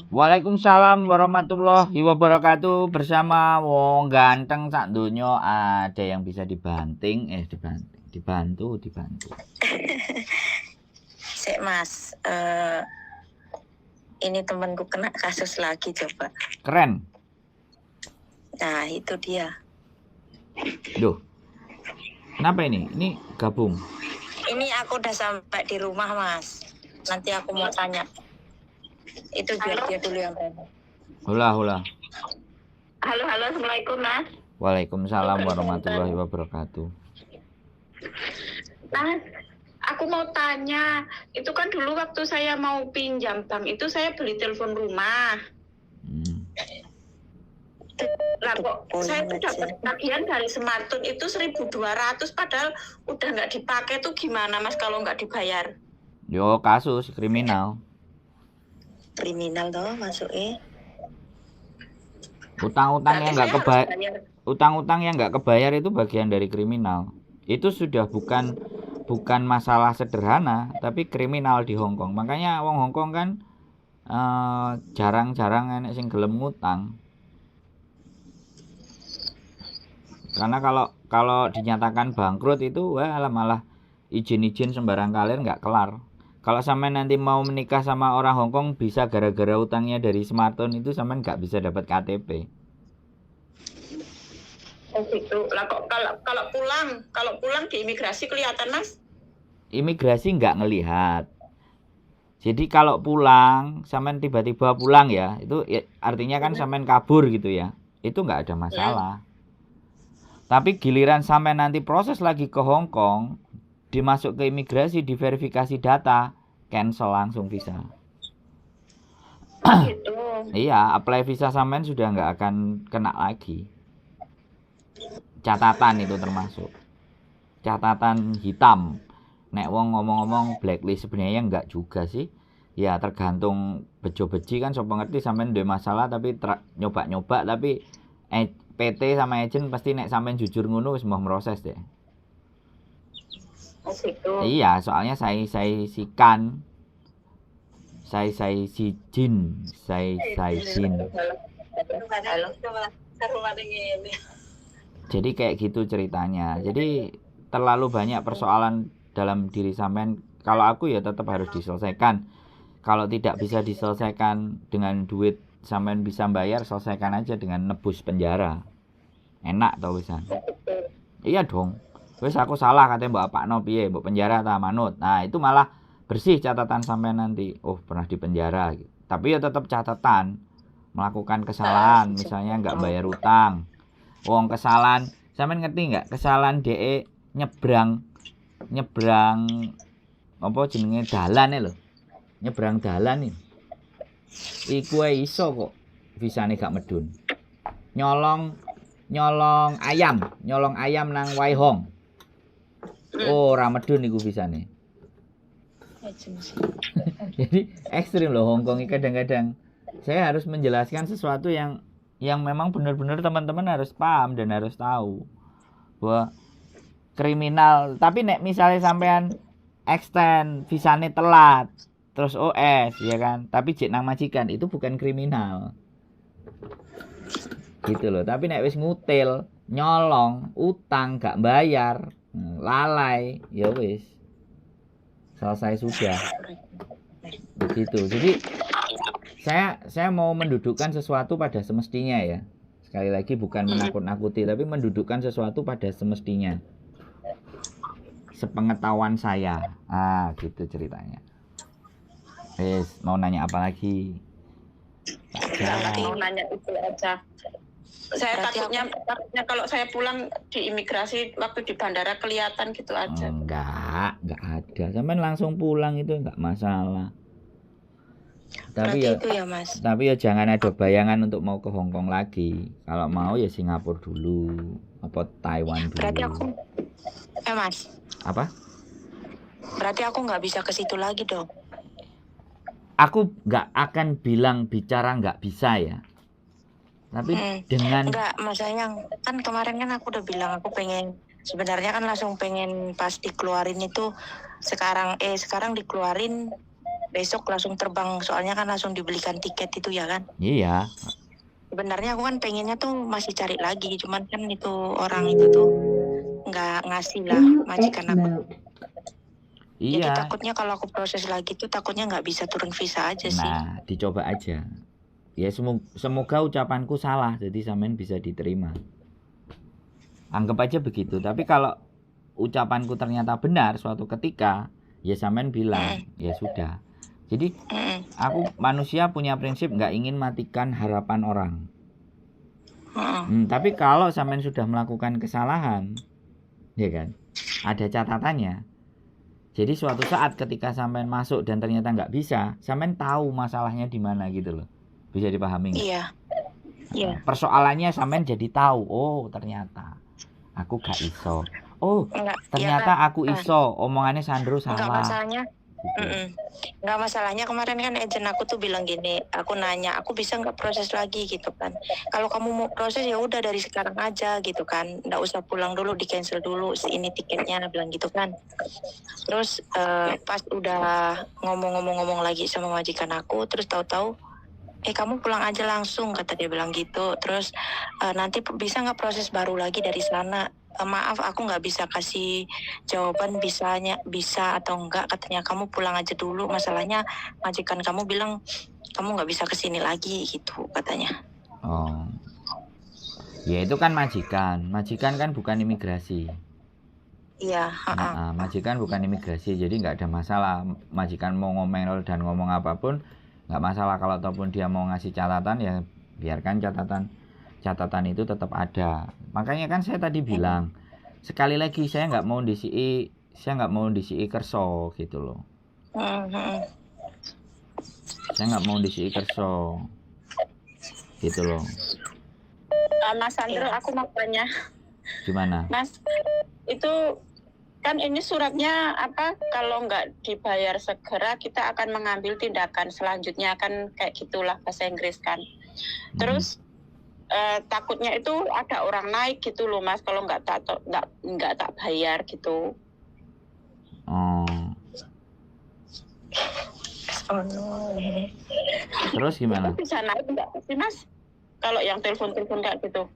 Waalaikumsalam warahmatullahi wabarakatuh. Bersama wong ganteng sak donya ada yang bisa dibanting, dibantu. Sik Mas, ini temanku kena kasus lagi coba. Keren. Nah itu dia. Duh. Kenapa ini? Ini gabung. Ini aku udah sampai di rumah Mas. Nanti aku mau tanya. Itu biar dia dulu yang tanya. Hula. Halo, assalamualaikum Mas. Waalaikumsalam warahmatullahi wabarakatuh. Mas, aku mau tanya, itu kan dulu waktu saya mau pinjam bank itu saya beli telepon rumah. Lah kok saya tuh dapat tagihan dari Smartun itu 1.200 padahal udah nggak dipakai tuh gimana Mas kalau nggak dibayar? Yo kasus kriminal. Kriminal toh masuknya. Utang-utang yang nggak kebayar itu bagian dari kriminal. Itu sudah bukan masalah sederhana, tapi kriminal di Hong Kong. Makanya wong Hong Kong kan jarang-jarang enek sing gelem ngutang. Karena kalau dinyatakan bangkrut itu malah izin sembarang kalir nggak kelar. Kalau sampai nanti mau menikah sama orang Hong Kong bisa gara-gara utangnya dari Smartphone itu sampai nggak bisa dapat KTP. Oh gitu. Lah kok kalau pulang di imigrasi kelihatan Mas? Imigrasi nggak ngelihat. Jadi kalau pulang, sampean tiba-tiba pulang ya, itu artinya kan sampean kabur gitu ya. Itu nggak ada masalah. Tapi giliran sampai nanti proses lagi ke Hong Kong, dimasuk ke imigrasi, diverifikasi data, cancel langsung visa. Gitu. Iya, apply visa sampean sudah nggak akan kena lagi. Catatan itu termasuk. Catatan hitam. Nek wong ngomong-ngomong blacklist sebenarnya enggak juga sih. Ya tergantung bejo-beji kan sapa ngerti sampean duwe masalah tapi nyoba-nyoba tapi PT sama agent pasti nek sampean jujur ngono wis mau proses deh. Oh gitu. Iya, soalnya saya sikan. Saya si jin, saya jin. Jadi kayak gitu ceritanya. Jadi terlalu banyak persoalan dalam diri sampean. Kalau aku ya tetap harus diselesaikan. Kalau tidak bisa diselesaikan dengan duit sampean bisa bayar, selesaikan aja dengan nebus penjara. Enak tau wisan. Iya dong. Wis aku salah katanya mbak Pakno piye, mbok penjara ta manut. Nah, itu malah bersih catatan sampean nanti. Oh, pernah di penjara gitu. Tapi ya tetap catatan melakukan kesalahan, misalnya enggak bayar utang. Wong kesalahan, sampean ngerti enggak? Kesalahan DE nyebrang apa jenenge dalane lho. Nyebrang dalan iki. Iku iso kok visane gak medun. Nyolong ayam nang Waihong. Oh, ora medun iku visane. Jadi ekstrim loh Hong Kong kadang-kadang. Saya harus menjelaskan sesuatu yang memang benar-benar teman-teman harus paham dan harus tahu bahwa kriminal. Tapi nek misalnya sampean extend visane telat terus OS ya kan, tapi jek nang majikan itu bukan kriminal gitu loh. Tapi nek wis ngutil, nyolong, utang gak bayar, lalai, ya wis selesai sudah begitu. Jadi saya mau mendudukkan sesuatu pada semestinya ya. Sekali lagi bukan menakut-nakuti, tapi mendudukkan sesuatu pada semestinya. Sepengetahuan saya. Gitu ceritanya. Mau nanya apa lagi? Mau nanya itu aja. Saya takutnya kalau saya pulang di imigrasi waktu di bandara kelihatan gitu aja. Enggak ada. Sampean langsung pulang itu enggak masalah. Tapi ya, itu ya Mas. Tapi ya jangan ada bayangan untuk mau ke Hong Kong lagi. Kalau mau ya Singapura dulu, apa Taiwan dulu. Berarti aku Mas. Apa? Berarti aku nggak bisa ke situ lagi dong. Aku nggak akan bilang bicara nggak bisa ya. Tapi dengan enggak, maksudnya kan kemarin kan aku udah bilang aku pengen sebenarnya kan langsung pengen pas dikeluarin itu sekarang dikeluarin besok langsung terbang, soalnya kan langsung dibelikan tiket itu ya kan. Iya. Sebenarnya aku kan pengennya tuh masih cari lagi, cuman kan itu orang itu tuh nggak ngasih lah majikan aku. Jadi Iya. takutnya kalau aku proses lagi tuh takutnya nggak bisa turun visa aja sih. Nah, dicoba aja. Ya semoga ucapanku salah, jadi sampean bisa diterima. Anggap aja begitu. Tapi kalau ucapanku ternyata benar suatu ketika, ya sampean bilang, ya sudah. Jadi aku manusia punya prinsip nggak ingin matikan harapan orang. Tapi kalau sampean sudah melakukan kesalahan, ya kan, ada catatannya. Jadi suatu saat ketika sampean masuk dan ternyata nggak bisa, sampean tahu masalahnya di mana gitu loh. Bisa dipahami nggak? Iya. Iya. Persoalannya sampean jadi tahu, oh ternyata aku gak iso. Oh, ternyata aku iso. Omongannya Sandro salah. Enggak masalahnya. Gitu. Enggak masalahnya kemarin kan agent aku tuh bilang gini, aku nanya, aku bisa nggak proses lagi gitu kan. Kalau kamu mau proses ya udah dari sekarang aja gitu kan. Nggak usah pulang dulu, di cancel dulu ini tiketnya, bilang gitu kan. Terus pas udah ngomong lagi sama majikan aku, terus tahu-tahu kamu pulang aja langsung, kata dia bilang gitu. Terus nanti bisa nggak proses baru lagi dari sana? Maaf, aku nggak bisa kasih jawaban bisa atau enggak. Katanya kamu pulang aja dulu. Masalahnya majikan kamu bilang kamu nggak bisa kesini lagi gitu katanya. Oh, ya itu kan majikan. Majikan kan bukan imigrasi. Iya. Majikan bukan imigrasi, jadi nggak ada masalah. Majikan mau ngomel dan ngomong apapun nggak masalah. Kalau ataupun dia mau ngasih catatan ya biarkan catatan itu tetap ada. Makanya kan saya tadi bilang sekali lagi saya nggak mau disi kerso gitu loh. Saya nggak mau disi kerso gitu loh. Mas Sandro, aku mau tanya. Gimana? Mas, itu kan ini suratnya apa? Kalau nggak dibayar segera kita akan mengambil tindakan selanjutnya, kan kayak gitulah bahasa Inggris kan. Terus takutnya itu ada orang naik gitu loh Mas, kalau nggak tak bayar gitu. Oh no. Terus gimana? Itu bisa naik nggak sih Mas? Kalau yang telepon kayak gitu?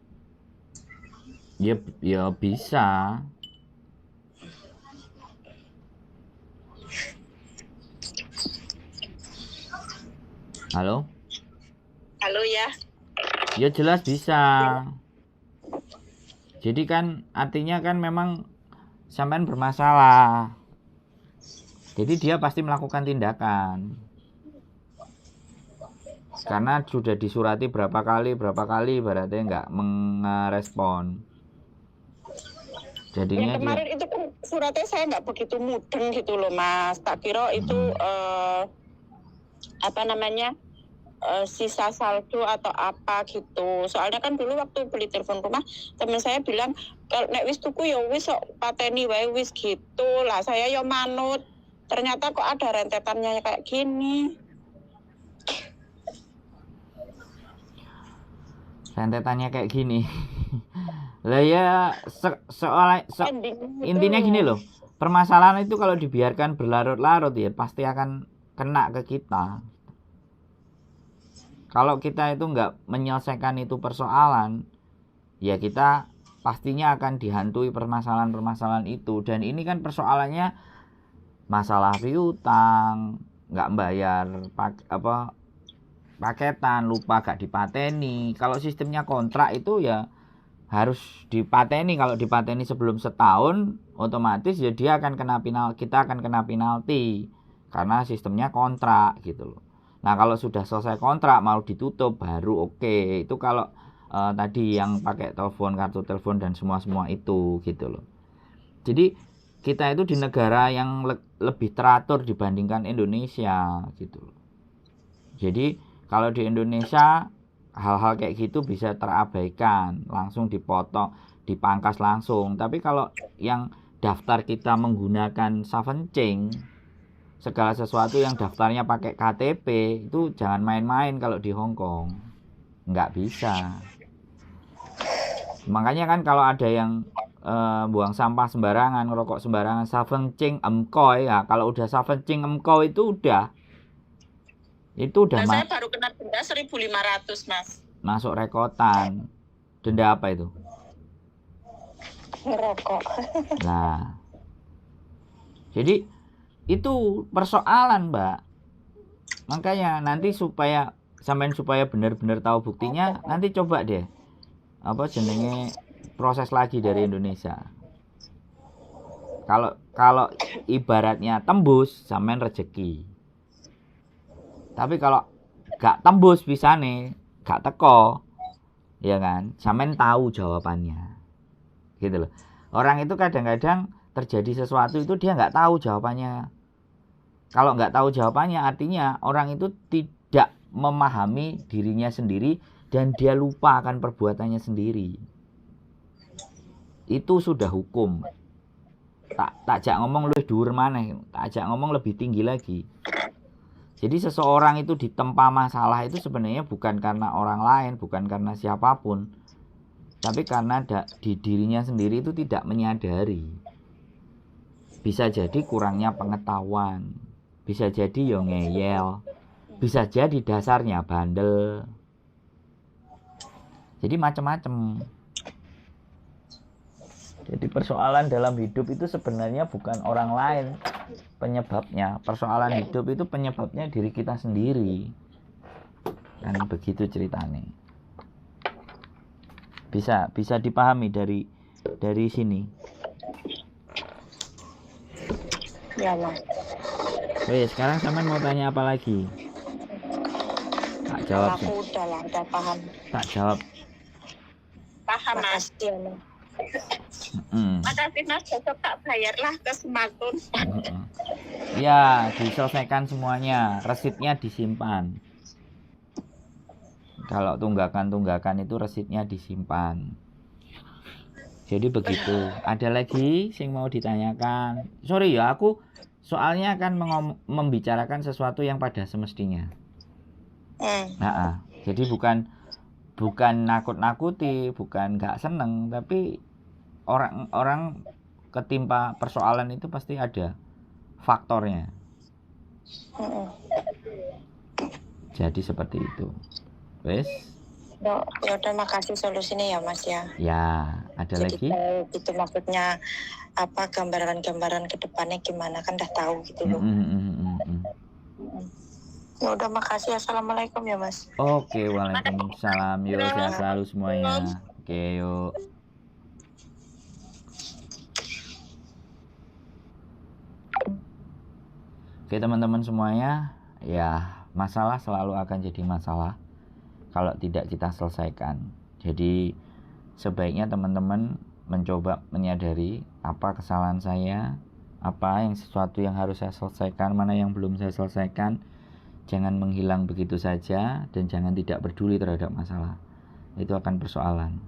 Ya bisa. Halo? Halo ya. Ya jelas bisa. Jadi kan artinya kan memang sampean bermasalah. Jadi dia pasti melakukan tindakan. Karena sudah disurati berapa kali berarti nggak merespon. Jadinya yang kemarin itu kan suratnya saya nggak begitu mudeng gitu loh Mas. Tak kira itu sisa saldo atau apa gitu. Soalnya kan dulu waktu beli telepon rumah teman saya bilang kalau nek wis tuku ya wis sok pateni wae wis gitu lah. Saya ya manut. Ternyata kok ada rentetannya kayak gini. Rentetannya kayak gini. Lah ya intinya gini loh. Permasalahan itu kalau dibiarkan berlarut-larut ya pasti akan kena ke kita. Kalau kita itu nggak menyelesaikan itu persoalan, ya kita pastinya akan dihantui permasalahan-permasalahan itu. Dan ini kan persoalannya masalah piutang, nggak bayar paketan, lupa gak dipateni. Kalau sistemnya kontrak itu ya harus dipateni. Kalau dipateni sebelum setahun, otomatis ya dia akan kita akan kena penalti karena sistemnya kontrak gitu loh. Nah kalau sudah selesai kontrak mau ditutup baru oke. Itu kalau tadi yang pakai telepon, kartu telepon dan semua itu gitu loh. Jadi kita itu di negara yang lebih teratur dibandingkan Indonesia gitu loh. Jadi kalau di Indonesia hal-hal kayak gitu bisa terabaikan, langsung dipotong, dipangkas langsung. Tapi kalau yang daftar kita menggunakan Savencing, segala sesuatu yang daftarnya pakai KTP itu jangan main-main kalau di Hong Kong, nggak bisa. Makanya kan kalau ada yang buang sampah sembarangan, ngerokok sembarangan, Savencing Emkoi ya, kalau udah Savencing Emkoi itu udah Itu udah Nah, saya baru kena denda 1.500, Mas. masuk rekotan. Denda apa itu? Ngerokok. Nah, jadi itu persoalan, Mbak. Makanya nanti supaya benar-benar tahu buktinya, nanti coba deh jenenge proses lagi dari Indonesia. Kalau ibaratnya tembus sampean rezeki. Tapi kalau gak tembus bisa nih, gak teko, ya kan? Sampean tahu jawabannya. Gitu loh. Orang itu kadang-kadang terjadi sesuatu itu dia nggak tahu jawabannya. Kalau nggak tahu jawabannya artinya orang itu tidak memahami dirinya sendiri dan dia lupa akan perbuatannya sendiri. Itu sudah hukum. Tak jak ngomong lebih dhuwur maneh, tak jak ngomong lebih tinggi lagi. Jadi seseorang itu ditempa masalah itu sebenarnya bukan karena orang lain, bukan karena siapapun, tapi karena di dirinya sendiri itu tidak menyadari. Bisa jadi kurangnya pengetahuan, bisa jadi yo ngeyel, bisa jadi dasarnya bandel. Jadi macam-macam. Jadi persoalan dalam hidup itu sebenarnya bukan orang lain penyebabnya. Persoalan hidup itu penyebabnya diri kita sendiri. Dan begitu ceritanya. Bisa dipahami dari sini. Ya, Mas. Oke, sekarang sampean mau tanya apa lagi? Tak jawab. Aku udah paham. Tak jawab. Paham, Mas. Makasih ya, Mas. Makasih, Mas. Besok tak bayarlah ke Sematun. Ya, diselesaikan semuanya. Resitnya disimpan. Kalau tunggakan itu resitnya disimpan. Jadi begitu. Ada lagi yang mau ditanyakan? Sorry ya, aku soalnya akan membicarakan sesuatu yang pada semestinya. Nah, jadi bukan nakut-nakuti, bukan nggak seneng, tapi orang ketimpa persoalan itu pasti ada faktornya. Jadi seperti itu. Wes. Ya udah, makasih solusinya ya, Mas ya. Ya, ada Jadi lagi? tahu gitu maksudnya apa, gambaran ke depannya gimana, kan udah tahu gitu loh. Ya udah, makasih. Assalamualaikum ya, Mas. Oke, waalaikumsalam. Yuk, sehat selalu semuanya. Oke, yuk. Oke, teman-teman semuanya, ya masalah selalu akan jadi masalah kalau tidak kita selesaikan. Jadi sebaiknya teman-teman mencoba menyadari apa kesalahan saya, apa sesuatu yang harus saya selesaikan, mana yang belum saya selesaikan. Jangan menghilang begitu saja dan jangan tidak peduli terhadap masalah. Itu akan persoalan.